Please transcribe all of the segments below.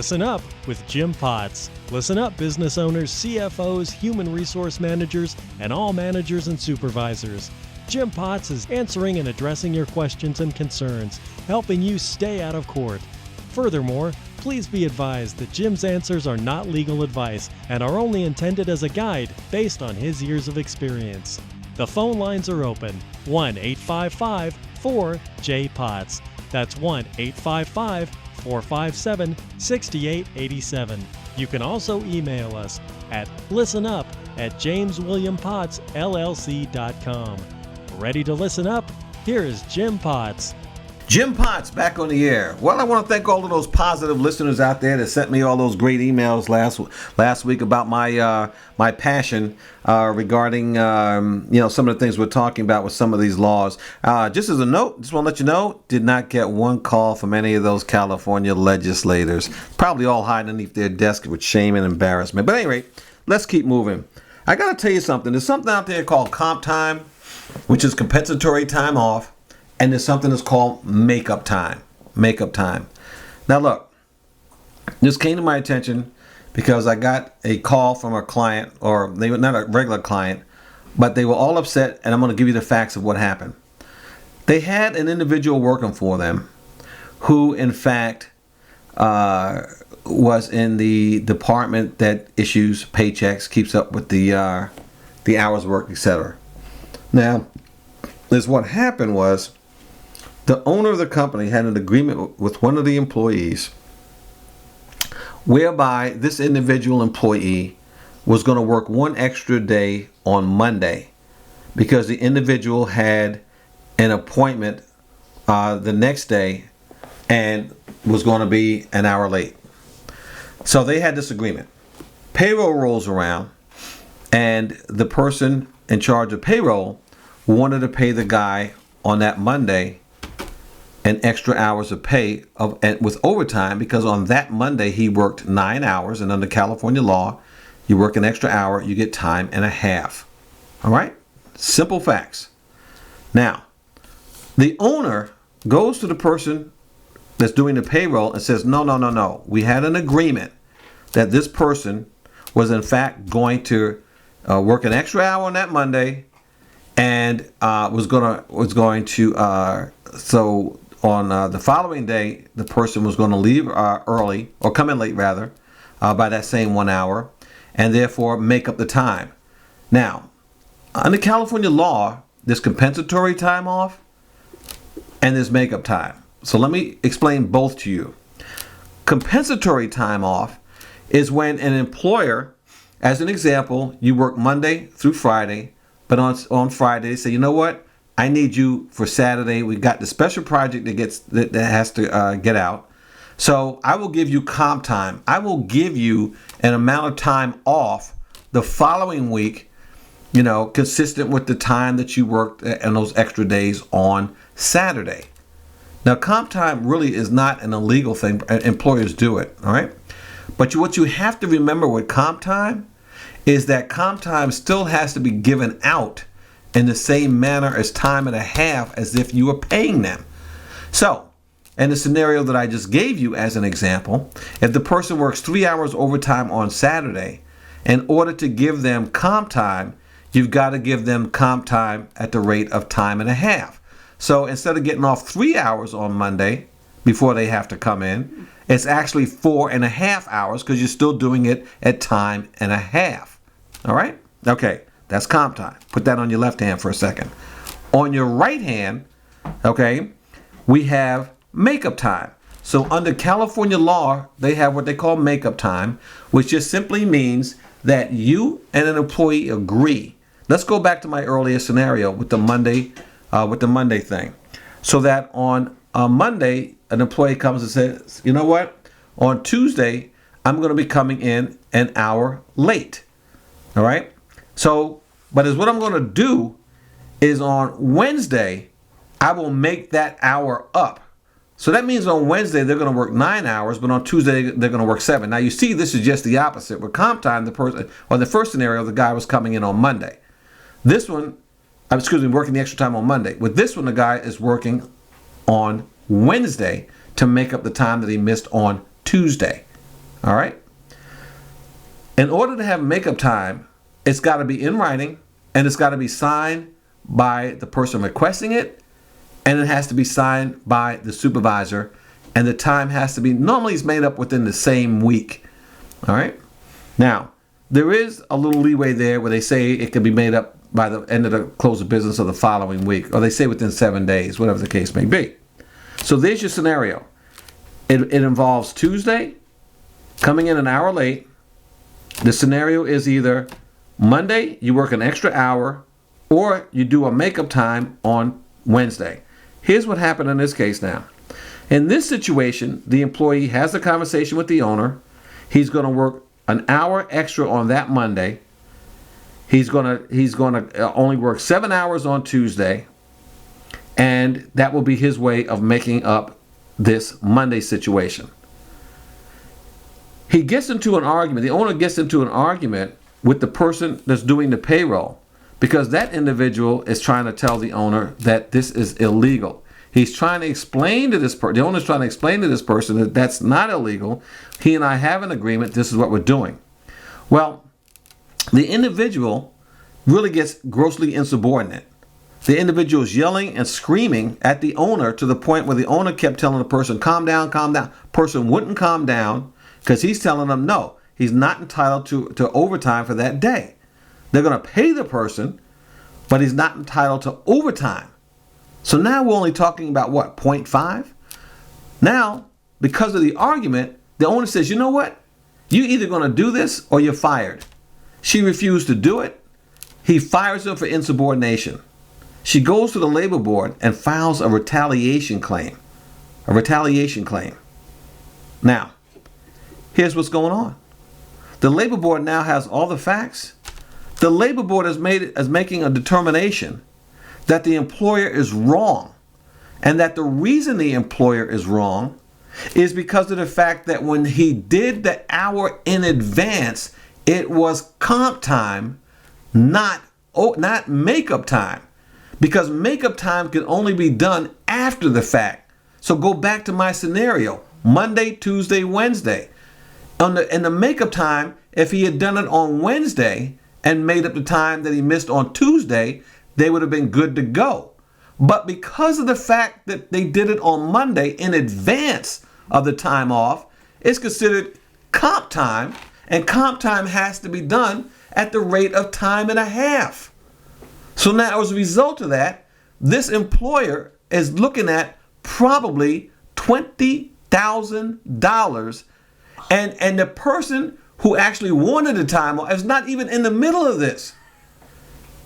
Listen Up with Jim Potts. Listen up, business owners, CFOs, human resource managers, and all managers and supervisors. Jim Potts is answering and addressing your questions and concerns, helping you stay out of court. Furthermore, please be advised that Jim's answers are not legal advice and are only intended as a guide based on his years of experience. The phone lines are open. 1-855-4-J-POTS. That's 1-855-457-6887. You can also email us at listenup@jameswilliampottsllc.com. Ready to listen up? Here is Jim Potts. Jim Potts back on the air. Well, I want to thank all of those positive listeners out there that sent me all those great emails last week about my passion regarding some of the things we're talking about with some of these laws. Just as a note, just want to let you know, did not get one call from any of those California legislators. Probably all hiding underneath their desk with shame and embarrassment. But anyway, let's keep moving. I got to tell you something. There's something out there called comp time, which is compensatory time off. And there's something that's called makeup time. Makeup time. Now look, this came to my attention because I got a call from a client, or they were not a regular client, but they were all upset, and I'm going to give you the facts of what happened. They had an individual working for them who, in fact, was in the department that issues paychecks, keeps up with the hours worked, etc. Now, what happened was, the owner of the company had an agreement with one of the employees whereby this individual employee was going to work one extra day on Monday because the individual had an appointment the next day and was going to be an hour late. So they had this agreement. Payroll rolls around, and the person in charge of payroll wanted to pay the guy on that Monday an extra hours of pay with overtime, because on that Monday he worked 9 hours, and under California law, you work an extra hour, you get time and a half. All right? Simple facts. Now, the owner goes to the person that's doing the payroll and says, no. We had an agreement that this person was in fact going to work an extra hour on that Monday, and was going to so on the following day, the person was going to leave early, or come in late rather, by that same 1 hour, and therefore make up the time. Now, under California law, there's compensatory time off and there's makeup time. So let me explain both to you. Compensatory time off is when an employer, as an example, you work Monday through Friday, but on Friday they say, you know what? I need you for Saturday. We got the special project that has to get out. So I will give you comp time. I will give you an amount of time off the following week, consistent with the time that you worked and those extra days on Saturday. Now, comp time really is not an illegal thing. Employers do it, all right? But what you have to remember with comp time is that comp time still has to be given out in the same manner as time and a half as if you were paying them. So, in the scenario that I just gave you as an example, if the person works 3 hours overtime on Saturday, in order to give them comp time, you've got to give them comp time at the rate of time and a half. So instead of getting off 3 hours on Monday before they have to come in, it's actually 4.5 hours because you're still doing it at time and a half. All right? Okay. That's comp time. Put that on your left hand for a second. On your right hand, okay, we have makeup time. So under California law, they have what they call makeup time, which just simply means that you and an employee agree. Let's go back to my earlier scenario with the Monday thing. So that on Monday, an employee comes and says, you know what? On Tuesday, I'm going to be coming in an hour late. All right? So, but what I'm going to do is on Wednesday, I will make that hour up. So that means on Wednesday, they're going to work 9 hours, but on Tuesday, they're going to work 7. Now, you see, this is just the opposite. With comp time, the first scenario, the guy was coming in on Monday. This one, working the extra time on Monday. With this one, the guy is working on Wednesday to make up the time that he missed on Tuesday. All right. In order to have makeup time, it's got to be in writing, and it's got to be signed by the person requesting it, and it has to be signed by the supervisor, and the time has to be, normally it's made up within the same week. All right. Now, there is a little leeway there where they say it can be made up by the end of the close of business of the following week, or they say within 7 days, whatever the case may be. So there's your scenario. It involves Tuesday, coming in an hour late. The scenario is either Monday, you work an extra hour, or you do a makeup time on Wednesday. Here's what happened in this case now. In this situation, the employee has a conversation with the owner. He's going to work an hour extra on that Monday. He's going to only work 7 hours on Tuesday, and that will be his way of making up this Monday situation. He gets into an argument, the owner gets into an argument with the person that's doing the payroll, because that individual is trying to tell the owner that this is illegal. He's trying to explain to this person, the owner's trying to explain to this person that that's not illegal. He and I have an agreement, this is what we're doing. Well, the individual really gets grossly insubordinate. The individual is yelling and screaming at the owner to the point where the owner kept telling the person, calm down, calm down. Person wouldn't calm down because he's telling them no, he's not entitled to overtime for that day. They're going to pay the person, but he's not entitled to overtime. So now we're only talking about what, 0.5? Now, because of the argument, the owner says, you know what? You're either going to do this or you're fired. She refused to do it. He fires her for insubordination. She goes to the labor board and files a retaliation claim. A retaliation claim. Now, here's what's going on. The labor board now has all the facts. The labor board is making a determination that the employer is wrong, and that the reason the employer is wrong is because of the fact that when he did the hour in advance, it was comp time, not makeup time, because makeup time can only be done after the fact. So go back to my scenario, Monday, Tuesday, Wednesday. In the makeup time, if he had done it on Wednesday and made up the time that he missed on Tuesday, they would have been good to go. But because of the fact that they did it on Monday in advance of the time off, it's considered comp time, and comp time has to be done at the rate of time and a half. So now as a result of that, this employer is looking at probably $20,000, and the person who actually wanted the time off is not even in the middle of this.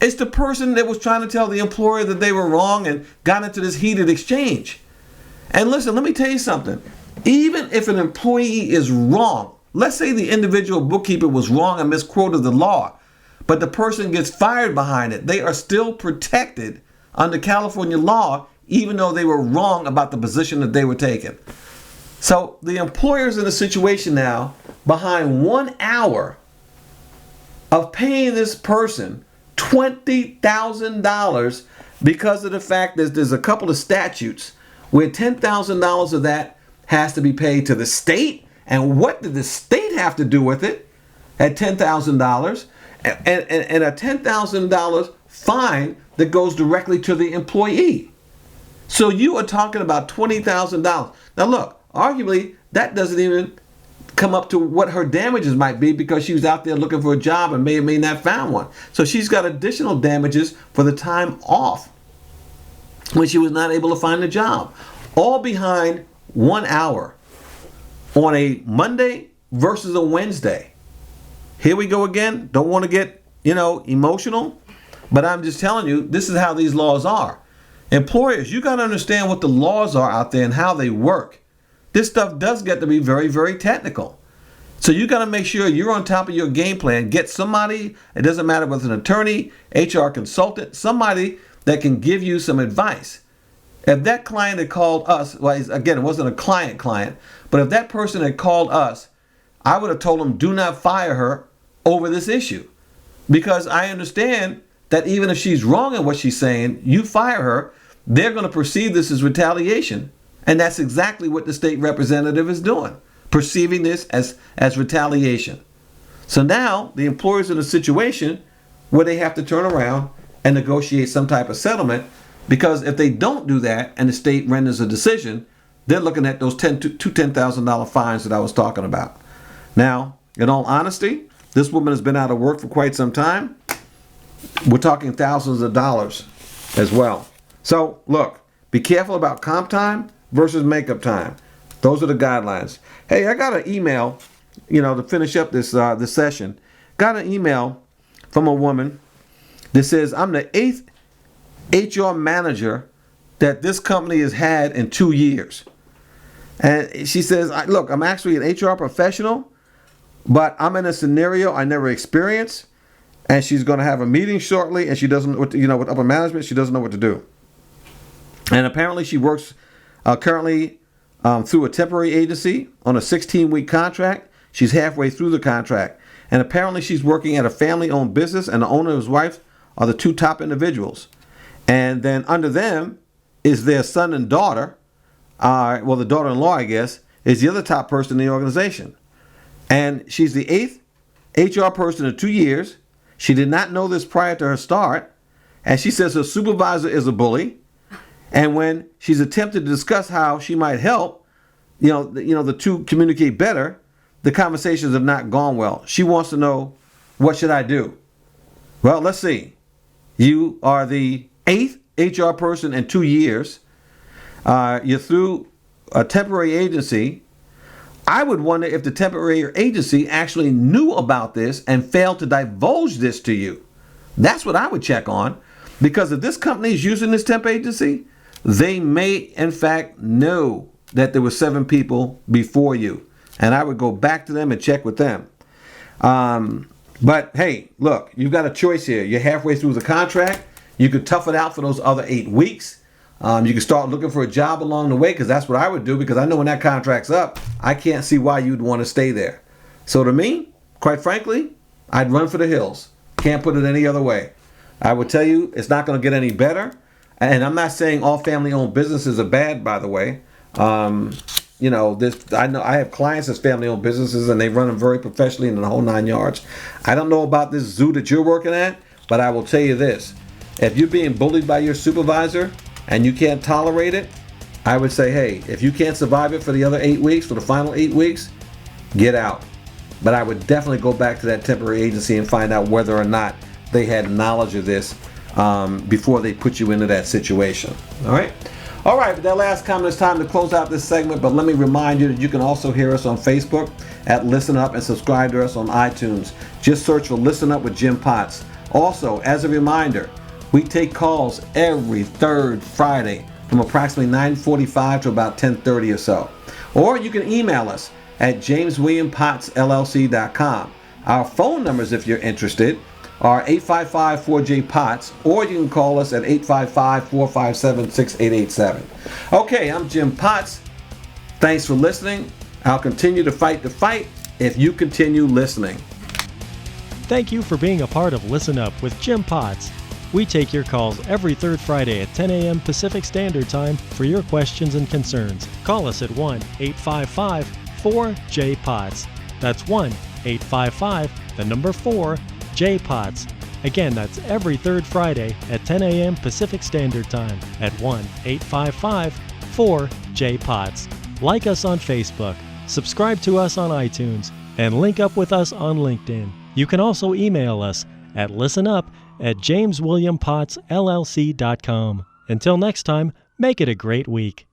It's the person that was trying to tell the employer that they were wrong and got into this heated exchange. And listen, let me tell you something. Even if an employee is wrong, let's say the individual bookkeeper was wrong and misquoted the law, but the person gets fired behind it, they are still protected under California law, even though they were wrong about the position that they were taking. So the employer's in a situation now behind 1 hour of paying this person $20,000 because of the fact that there's a couple of statutes where $10,000 of that has to be paid to the state. And what did the state have to do with it at $10,000? And a $10,000 fine that goes directly to the employee. So you are talking about $20,000. Now look, arguably that doesn't even come up to what her damages might be, because she was out there looking for a job and may or may not found one. So she's got additional damages for the time off when she was not able to find a job. All behind 1 hour on a Monday versus a Wednesday. Here we go again. Don't want to get, emotional, but I'm just telling you, this is how these laws are. Employers, you got to understand what the laws are out there and how they work. This stuff does get to be very, very technical. So you got to make sure you're on top of your game plan. Get somebody, it doesn't matter whether it's an attorney, HR consultant, somebody that can give you some advice. If that client had called us, well, again, it wasn't a client, but if that person had called us, I would have told them, do not fire her over this issue. Because I understand that even if she's wrong in what she's saying, you fire her, they're going to perceive this as retaliation. And that's exactly what the state representative is doing. perceiving this as retaliation. So now the employer's in a situation where they have to turn around and negotiate some type of settlement, because if they don't do that and the state renders a decision, they're looking at those $10,000 fines that I was talking about. Now, in all honesty, this woman has been out of work for quite some time. We're talking thousands of dollars as well. So look, be careful about comp time versus makeup time. Those are the guidelines. Hey, I got an email, to finish up this session. Got an email from a woman that says, I'm the 8th HR manager that this company has had in 2 years. And she says, look, I'm actually an HR professional, but I'm in a scenario I never experienced. And she's going to have a meeting shortly, and she doesn't, with upper management, she doesn't know what to do. And apparently she works currently through a temporary agency on a 16-week contract. She's halfway through the contract. And apparently she's working at a family-owned business, and the owner and his wife are the two top individuals. And then under them is their son and daughter. The daughter-in-law, I guess, is the other top person in the organization. And she's the 8th HR person in 2 years. She did not know this prior to her start. And she says her supervisor is a bully. And when she's attempted to discuss how she might help, the two communicate better, the conversations have not gone well. She wants to know, what should I do? Well, let's see. You are the 8th HR person in 2 years. You're through a temporary agency. I would wonder if the temporary agency actually knew about this and failed to divulge this to you. That's what I would check on. Because if this company is using this temp agency, they may, in fact, know that there were 7 people before you. And I would go back to them and check with them. But hey, look, you've got a choice here. You're halfway through the contract. You could tough it out for those other 8 weeks. You can start looking for a job along the way, because that's what I would do, because I know when that contract's up, I can't see why you'd want to stay there. So to me, quite frankly, I'd run for the hills. Can't put it any other way. I would tell you it's not going to get any better. And I'm not saying all family-owned businesses are bad, by the way. I know I have clients as family-owned businesses, and they run them very professionally in the whole 9 yards. I don't know about this zoo that you're working at, but I will tell you this. If you're being bullied by your supervisor and you can't tolerate it, I would say, hey, if you can't survive it for the other 8 weeks, for the final 8 weeks, get out. But I would definitely go back to that temporary agency and find out whether or not they had knowledge of this before they put you into that situation. All right? All right, with that last comment, it's time to close out this segment, but let me remind you that you can also hear us on Facebook at Listen Up and subscribe to us on iTunes. Just search for Listen Up with Jim Potts. Also, as a reminder, we take calls every third Friday from approximately 9:45 to about 10:30 or so. Or you can email us at jameswilliampottsllc.com. Our phone numbers, if you're interested, are 855-4J-POTS, or you can call us at 855-457-6887. Okay, I'm Jim Potts. Thanks for listening. I'll continue to fight the fight if you continue listening. Thank you for being a part of Listen Up with Jim Potts. We take your calls every third Friday at 10 a.m. Pacific Standard Time for your questions and concerns. Call us at 1-855-4J-POTS. That's 1-855-4J-POTS. Again, that's every third Friday at 10 a.m. Pacific Standard Time at 1-855-4J-POTS. Like us on Facebook, subscribe to us on iTunes, and link up with us on LinkedIn. You can also email us at listenup@jameswilliampottsllc.com. Until next time, make it a great week.